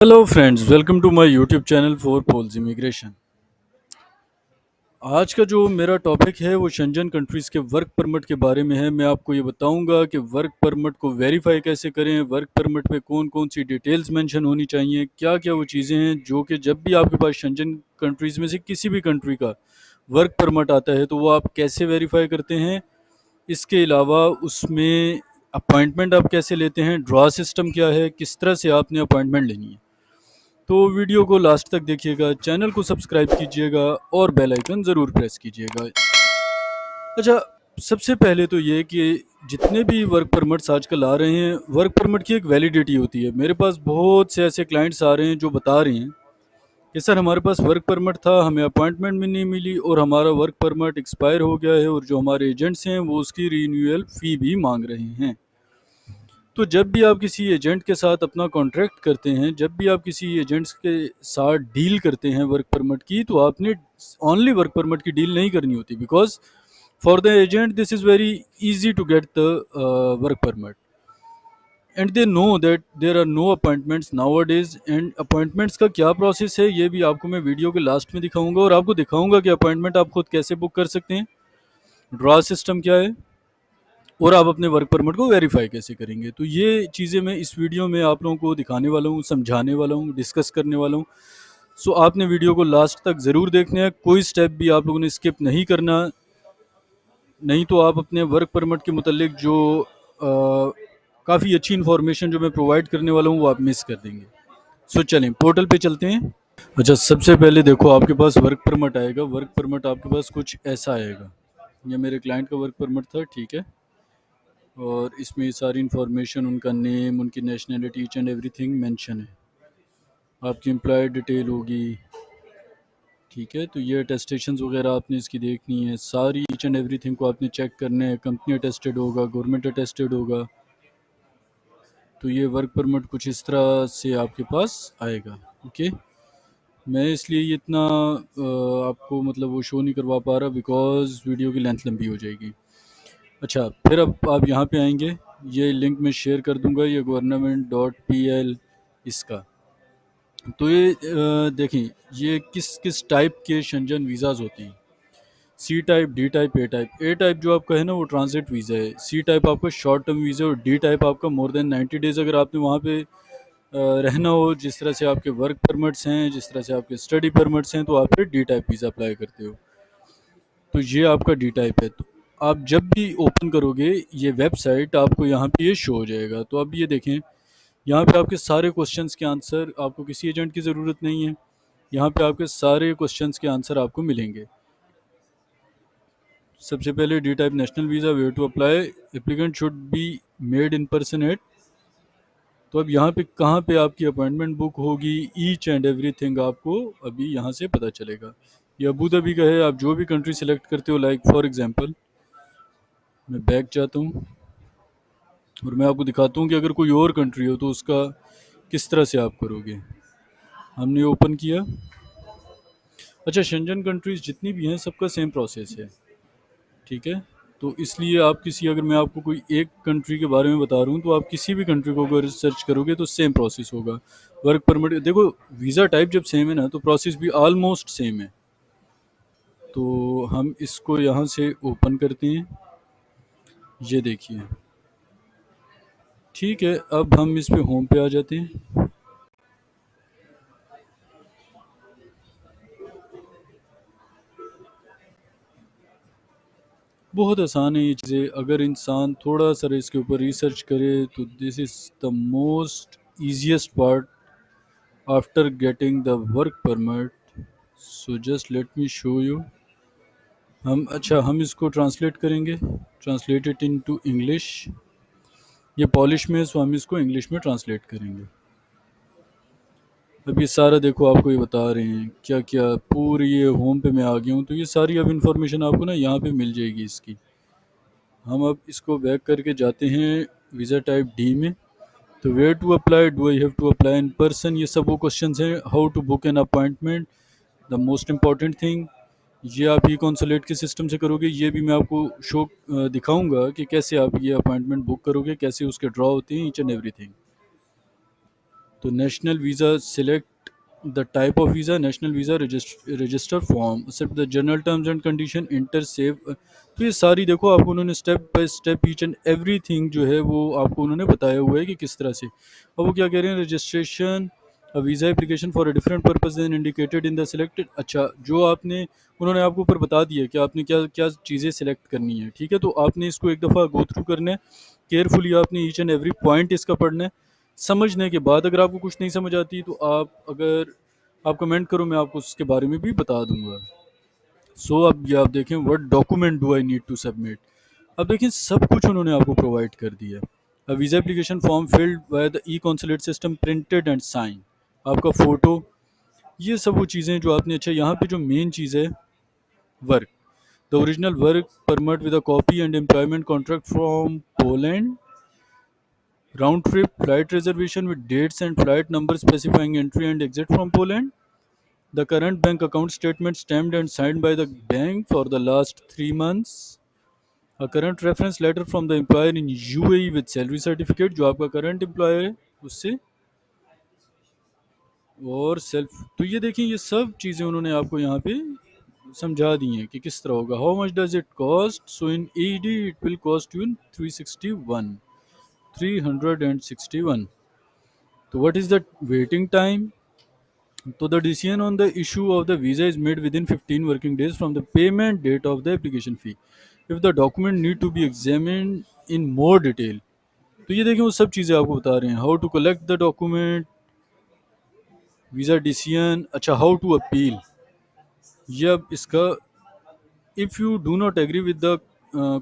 Hello friends, welcome to my YouTube channel for Paul's immigration. आज का जो मेरा टॉपिक है वो शेंजन कंट्रीज़ के वर्क परमिट के बारे में है। मैं आपको ये बताऊंगा कि वर्क परमिट को वेरीफाई कैसे करें, वर्क परमिट पे कौन कौन सी डिटेल्स मेंशन होनी चाहिए, क्या क्या वो चीज़ें हैं जो कि जब भी आपके पास शेंजन कंट्रीज़ में से किसी भी कंट्री का वर्क परमिट आता है तो वो आप कैसे वेरीफाई करते हैं। इसके अलावा उसमें अपॉइंटमेंट आप कैसे लेते हैं, ड्रॉ सिस्टम क्या है, किस तरह से आपने अपॉइंटमेंट लेनी है। तो वीडियो को लास्ट तक देखिएगा, चैनल को सब्सक्राइब कीजिएगा और बेल आइकन ज़रूर प्रेस कीजिएगा। अच्छा, सबसे पहले तो ये कि जितने भी वर्क परमिट्स आजकल आ रहे हैं, वर्क परमिट की एक वैलिडिटी होती है। मेरे पास बहुत से ऐसे क्लाइंट्स आ रहे हैं जो बता रहे हैं कि सर हमारे पास वर्क परमिट था, हमें अपॉइंटमेंट भी नहीं मिली और हमारा वर्क परमिट एक्सपायर हो गया है और जो हमारे एजेंट्स हैं वो उसकी रीन्यूअल फ़ी भी मांग रहे हैं। तो जब भी आप किसी एजेंट के साथ अपना कॉन्ट्रैक्ट करते हैं, जब भी आप किसी एजेंट्स के साथ डील करते हैं वर्क परमिट की, तो आपने ओनली वर्क परमिट की डील नहीं करनी होती, because for the agent this is very easy to get the work permit and they know that there are no appointments nowadays. And appointments का क्या process है ये भी आपको मैं वीडियो के लास्ट में दिखाऊंगा और आपको दिखाऊंगा कि अपॉइंटमेंट आप खुद कैसे बुक कर सकते हैं, ड्रॉ सिस्टम क्या है और आप अपने वर्क परमिट को वेरीफाई कैसे करेंगे। तो ये चीज़ें मैं इस वीडियो में आप लोगों को दिखाने वाला हूँ, समझाने वाला हूँ, डिस्कस करने वाला हूँ। सो आपने वीडियो को लास्ट तक ज़रूर देखना है, कोई स्टेप भी आप लोगों ने स्किप नहीं करना, नहीं तो आप अपने वर्क परमिट के मुतल्लिक जो काफ़ी अच्छी इन्फॉर्मेशन जो मैं प्रोवाइड करने वाला हूँ वो आप मिस कर देंगे। सो चलें पोर्टल पे चलते हैं। अच्छा, सबसे पहले देखो आपके पास वर्क परमिट आएगा। वर्क परमिट आपके पास कुछ ऐसा आएगा। ये मेरे क्लाइंट का वर्क परमिट था, ठीक है, और इसमें सारी इन्फॉर्मेशन, उनका नेम, उनकी nationality, each and everything mention है। आपकी एम्प्लॉय डिटेल होगी, ठीक है। तो ये अटेस्टेशंस वगैरह आपने इसकी देखनी है, सारी ईच एंड एवरीथिंग को आपने चेक करना है। कंपनी अटेस्टेड होगा, गवर्नमेंट अटेस्टेड होगा। तो ये वर्क परमिट कुछ इस तरह से आपके पास आएगा, ओके। मैं इसलिए ये इतना आपको मतलब वो शो नहीं करवा पा रहा बिकॉज वीडियो की लेंथ लंबी हो जाएगी। अच्छा, फिर अब आप यहाँ पे आएंगे, ये लिंक मैं शेयर कर दूंगा, ये government.pl इसका। तो ये देखें, ये किस किस टाइप के शेंजन वीज़ाज़ होते हैं। सी टाइप, डी टाइप, ए टाइप। ए टाइप जो आपका है ना वो ट्रांजिट वीज़ा है। सी टाइप आपका शॉर्ट टर्म वीज़ा है और डी टाइप आपका मोर देन 90 डेज़ अगर आपने वहाँ पे रहना हो, जिस तरह से आपके वर्क परमिट्स हैं, जिस तरह से आपके स्टडी परमिट्स हैं, तो आप फिर डी टाइप वीज़ा अप्लाई करते हो। तो ये आपका डी टाइप है। तो आप जब भी ओपन करोगे ये वेबसाइट, आपको यहाँ पे ये शो हो जाएगा। तो अब ये देखें, यहाँ पे आपके सारे क्वेश्चंस के आंसर, आपको किसी एजेंट की ज़रूरत नहीं है। यहाँ पे आपके सारे क्वेश्चंस के आंसर आपको मिलेंगे। सबसे पहले D type national visa, where to apply, applicant should be made in person at. तो अब यहाँ पे कहाँ पे आपकी अपॉइंटमेंट बुक होगी, ईच एंड एवरीथिंग आपको अभी यहाँ से पता चलेगा। ये अबू धाबी का है। आप जो भी कंट्री सेलेक्ट करते हो, लाइक फॉर एग्जांपल मैं बैक जाता हूँ और मैं आपको दिखाता हूँ कि अगर कोई और कंट्री हो तो उसका किस तरह से आप करोगे। हमने ओपन किया। अच्छा, शेंजन कंट्रीज़ जितनी भी हैं सबका सेम प्रोसेस है, ठीक है। तो इसलिए आप किसी, अगर मैं आपको कोई एक कंट्री के बारे में बता रहा हूँ तो आप किसी भी कंट्री को अगर सर्च करोगे तो सेम प्रोसेस होगा। वर्क परमिट देखो, वीज़ा टाइप जब सेम है ना तो प्रोसेस भी ऑलमोस्ट सेम है। तो हम इसको यहाँ से ओपन करते हैं, ये देखिए, ठीक है। अब हम इस पे होम पे आ जाते हैं। बहुत आसान है ये चीज़ें, अगर इंसान थोड़ा सा इसके ऊपर रिसर्च करे तो this is the most easiest part after getting the work permit. So just let me show you. हम इसको ट्रांसलेट करेंगे, ट्रांसलेट इट इनटू इंग्लिश। ये पॉलिश में है, सो हम इसको इंग्लिश में ट्रांसलेट करेंगे। अब ये सारा देखो आपको ये बता रहे हैं क्या क्या, पूरी ये होम पे मैं आ गया हूँ। तो ये सारी अब इन्फॉर्मेशन आपको ना यहाँ पे मिल जाएगी इसकी। हम अब इसको बैक करके जाते हैं वीज़ा टाइप डी में। तो where to apply, do I have to apply in person, ये सब वो क्वेश्चन हैं। How to book an appointment, the most important thing, ये आप ई कॉन्सुलेट के सिस्टम से करोगे। ये भी मैं आपको शो दिखाऊंगा कि कैसे आप ये अपॉइंटमेंट बुक करोगे, कैसे उसके ड्रॉ होते हैं, ईच एंड एवरीथिंग। तो national visa select the type of visa, national visa register form, accept the general terms and condition, enter save. तो ये सारी देखो आपको उन्होंने step by step each and everything जो है वो आपको उन्होंने बताया हुआ है कि किस तरह से। अब वो क्या कह रहे हैं, registration visa application for a different purpose than indicated in the selected. अच्छा, जो आपने उन्होंने आपको ऊपर बता दिया कि आपने क्या क्या चीज़ें सिलेक्ट करनी है, ठीक है। तो आपने इसको एक दफ़ा गो थ्रू करना है केयरफुली, आपने ईच एंड एवरी पॉइंट इसका पढ़ना है। समझने के बाद अगर आपको कुछ नहीं समझ आती तो आप कमेंट करो, मैं आपको उसके बारे में भी बता दूंगा। सो अब ये आप देखें, what document do I need to submit. अब देखें सब कुछ उन्होंने आपको प्रोवाइड कर दिया। A visa application form filled by the e consulate system, printed and sign, आपका फ़ोटो, ये सब वो चीज़ें जो आपने। अच्छा, यहाँ पे जो मेन चीज़ है, work, the original work permit with a copy and employment contract from Poland, round trip flight reservation with dates and flight numbers specifying entry and exit from Poland. The current bank account statement stamped and signed by the bank for the last 3 months. A current reference letter from the employer in UAE with salary certificate, जो आपका current employer है उससे, और self. तो ये देखिए, ये सब चीज़ें उन्होंने आपको यहाँ पे समझा दी हैं कि किस तरह होगा। How much does it cost, so in ED it will cost you 361। तो what is the waiting time? So the decision on the issue of the visa is made within 15 working days from the payment date of the application fee. If the document need to be examined in more detail, तो ये देखें वो सब चीज़ें आपको बता रहे हैं। How to collect the document, visa decision. अच्छा, हाउ टू अपील, ये अब इसका, if you do not agree with the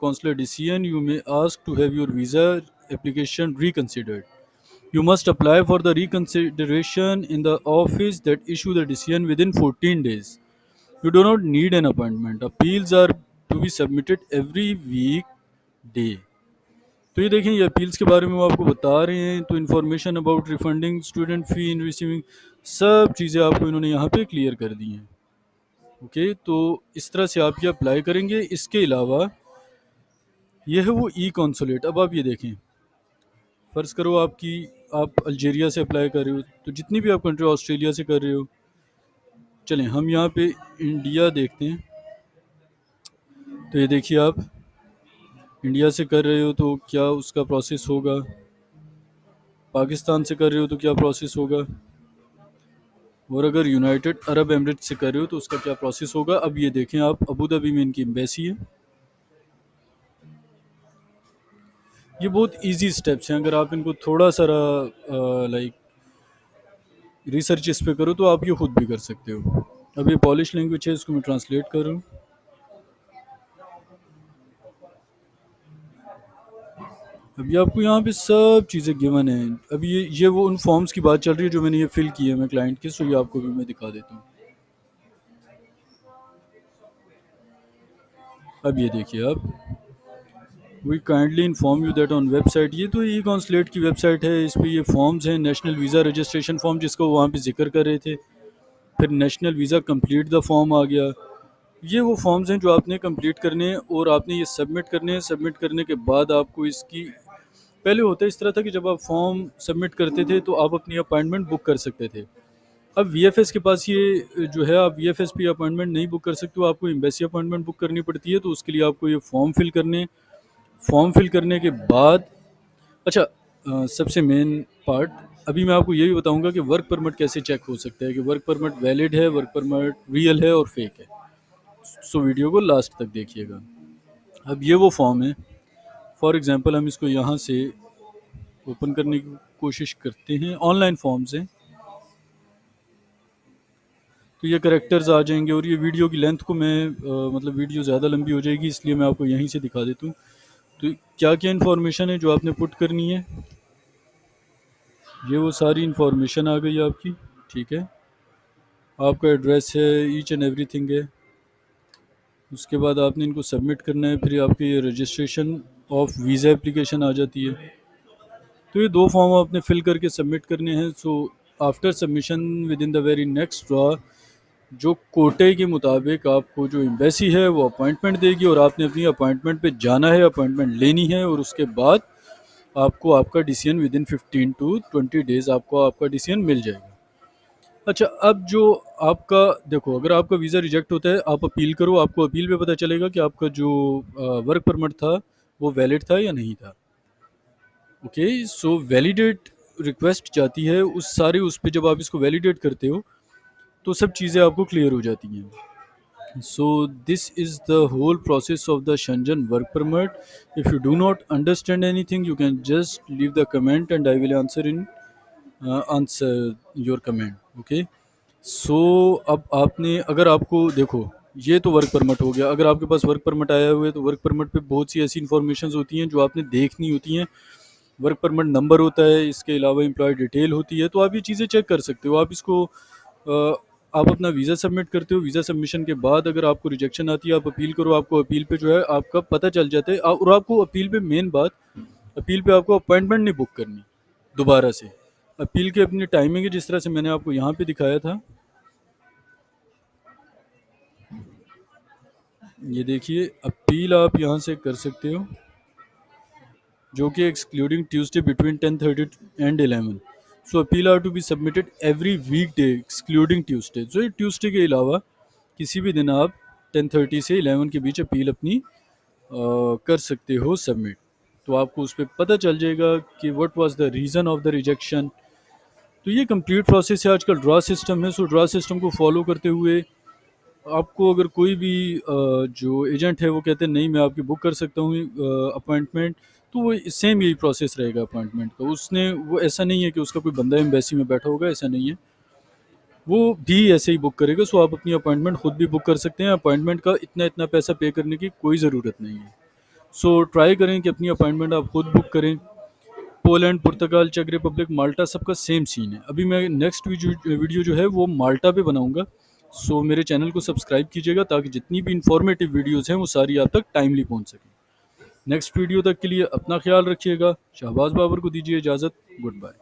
consular decision, you may ask to have your visa application reconsidered. You must apply for the reconsideration in the office that issue the decision within 14 days. You do not need an appointment. Appeals are to be submitted every weekday. तो ये देखें, ये appeals के बारे में वो आपको बता रहे हैं। तो information about refunding student fee in receiving, सब चीज़ें आपको इन्होंने यहाँ पे क्लियर कर दी हैं। ओके, तो इस तरह से आप ये अप्लाई करेंगे। इसके अलावा ये है वो ई कॉन्सुलेट। अब आप ये देखें, फ़र्ज़ करो आप अल्जीरिया से अप्लाई कर रहे हो, तो जितनी भी आप कंट्री, ऑस्ट्रेलिया से कर रहे हो, चलें हम यहाँ पे इंडिया देखते हैं। तो ये देखिए, आप इंडिया से कर रहे हो तो क्या उसका प्रोसेस होगा, पाकिस्तान से कर रहे हो तो क्या प्रोसेस होगा, और अगर यूनाइटेड अरब एमिरेट से कर रहे हो तो उसका क्या प्रोसेस होगा। अब ये देखें, आप अबू धाबी में इनकी एम्बेसी है। ये बहुत इजी स्टेप्स हैं, अगर आप इनको थोड़ा सा लाइक रिसर्च इस पे करो तो आप ये खुद भी कर सकते हो। अब ये पॉलिश लैंग्वेज है, इसको मैं ट्रांसलेट कर रहा हूँ। अभी आपको यहाँ पे सब चीज़ें गिवन हैं। अभी ये वो उन फॉर्म्स की बात चल रही है जो मैंने ये फिल किए हैं मैं क्लाइंट के। सो ये आपको भी मैं दिखा देता हूँ। अब ये देखिए आप, we kindly inform you that on website, ये तो ई कॉन्सुलेट की वेबसाइट है, इस पर ये फॉर्म्स हैं। नेशनल वीज़ा रजिस्ट्रेशन फॉर्म, जिसको वहाँ पे जिक्र कर रहे थे। फिर national visa complete the form आ गया। ये वो फॉर्म्स हैं जो आपने कंप्लीट करने हैं और आपने ये सबमिट करने हैं। सबमिट करने के बाद आपको इसकी, पहले होता इस तरह था कि जब आप फॉर्म सबमिट करते थे तो आप अपनी अपॉइंटमेंट बुक कर सकते थे। अब वीएफएस के पास ये जो है, आप वीएफएस पे अपॉइंटमेंट नहीं बुक कर सकते हो, आपको एम्बेसी अपॉइंटमेंट बुक करनी पड़ती है। तो उसके लिए आपको ये फॉर्म फिल करने, फॉर्म फिल करने के बाद, अच्छा सबसे मेन पार्ट, अभी मैं आपको ये भी बताऊंगा कि वर्क परमिट कैसे चेक हो सकता है, कि वर्क परमिट वैलिड है, वर्क परमिट रियल है और फेक है। सो वीडियो को लास्ट तक देखिएगा। अब ये वो फॉर्म है, फॉर एग्जांपल हम इसको यहाँ से ओपन करने की कोशिश करते हैं। ऑनलाइन फॉर्म्स हैं, तो ये करेक्टर्स आ जाएंगे। और ये वीडियो की लेंथ को मैं मतलब वीडियो ज़्यादा लंबी हो जाएगी, इसलिए मैं आपको यहीं से दिखा देता हूँ। तो क्या क्या इन्फॉर्मेशन है जो आपने पुट करनी है, ये वो सारी इन्फॉर्मेशन आ गई आपकी, ठीक है। आपका एड्रेस है, ईच एंड एवरीथिंग है। उसके बाद आपने इनको सबमिट करना है। फिर आपकी ये रजिस्ट्रेशन ऑफ वीज़ा एप्लीकेशन आ जाती है। तो ये दो फॉर्म आपने फिल करके सबमिट करने हैं। So after submission with in the very next draw, जो कोटे के मुताबिक आपको जो एम्बेसी है वो अपॉइंटमेंट देगी और आपने अपनी अपॉइंटमेंट पे जाना है, अपॉइंटमेंट लेनी है। और उसके बाद आपको आपका decision within 15 to 20 days आपको आपका डिसीजन मिल जाएगा। अच्छा, अब जो आपका देखो, अगर आपका वीज़ा रिजेक्ट होता है, आप अपील करो, आपको अपील पे पता चलेगा कि आपका जो वर्क परमिट था वो वैलिड था या नहीं था। ओके, सो वैलिडेट रिक्वेस्ट जाती है उस सारे उस पे, जब आप इसको वैलिडेट करते हो तो सब चीज़ें आपको क्लियर हो जाती हैं। So this is the whole process of the Shenzhen work permit. If you do not understand anything, you can just leave the comment and I will answer your comment. Okay. सो अब आपने, अगर आपको देखो, ये तो वर्क परमिट हो गया। अगर आपके पास वर्क परमिट आया हुआ है तो वर्क परमिट पे बहुत सी ऐसी इन्फॉर्मेशन होती हैं जो आपने देखनी होती हैं। वर्क परमिट नंबर होता है, इसके अलावा एम्प्लॉय डिटेल होती है, तो आप ये चीज़ें चेक कर सकते हो। आप इसको आप अपना वीज़ा सबमिट करते हो, वीज़ा सबमिशन के बाद अगर आपको रिजेक्शन आती है, आप अपील करो, आपको अपील पे जो है आपका पता चल जाता है। और आपको अपील पे मेन बात, अपील पे आपको अपॉइंटमेंट नहीं बुक करनी दोबारा से। अपील की अपनी टाइमिंग है, जिस तरह से मैंने आपको यहाँ पे दिखाया था। ये देखिए, अपील आप यहाँ से कर सकते हो, जो कि excluding Tuesday between 10:30 and 11। So appeal are to be submitted every weekday excluding Tuesday. So Tuesday के अलावा किसी भी दिन आप 10:30 से 11 के बीच अपील अपनी कर सकते हो सबमिट। तो आपको उस पर पता चल जाएगा कि what was the reason of the rejection. तो ये कंप्लीट प्रोसेस है। आजकल ड्रा सिस्टम है, सो ड्रा सिस्टम को फॉलो करते हुए आपको, अगर कोई भी जो एजेंट है वो कहते हैं नहीं मैं आपकी बुक कर सकता हूँ अपॉइंटमेंट, तो वो सेम यही प्रोसेस रहेगा अपॉइंटमेंट का। उसने वो ऐसा नहीं है कि उसका कोई बंदा एम्बेसी में बैठा होगा, ऐसा नहीं है, वो भी ऐसे ही बुक करेगा। सो आप अपनी अपॉइंटमेंट खुद भी बुक कर सकते हैं। अपॉइंटमेंट का इतना इतना पैसा पे करने की कोई ज़रूरत नहीं है। सो ट्राई करें कि अपनी अपॉइंटमेंट आप खुद बुक करें। पोलैंड, पुर्तगाल, चेक रिपब्लिक, माल्टा, सबका सेम सीन है। अभी मैं नेक्स्ट वीडियो जो है वो माल्टा पे बनाऊंगा। सो मेरे चैनल को सब्सक्राइब कीजिएगा ताकि जितनी भी इंफॉर्मेटिव वीडियोज़ हैं वो सारी आप तक टाइमली पहुंच सकें। नेक्स्ट वीडियो तक के लिए अपना ख्याल रखिएगा। शहबाज बाबर को दीजिए इजाज़त। Good bye.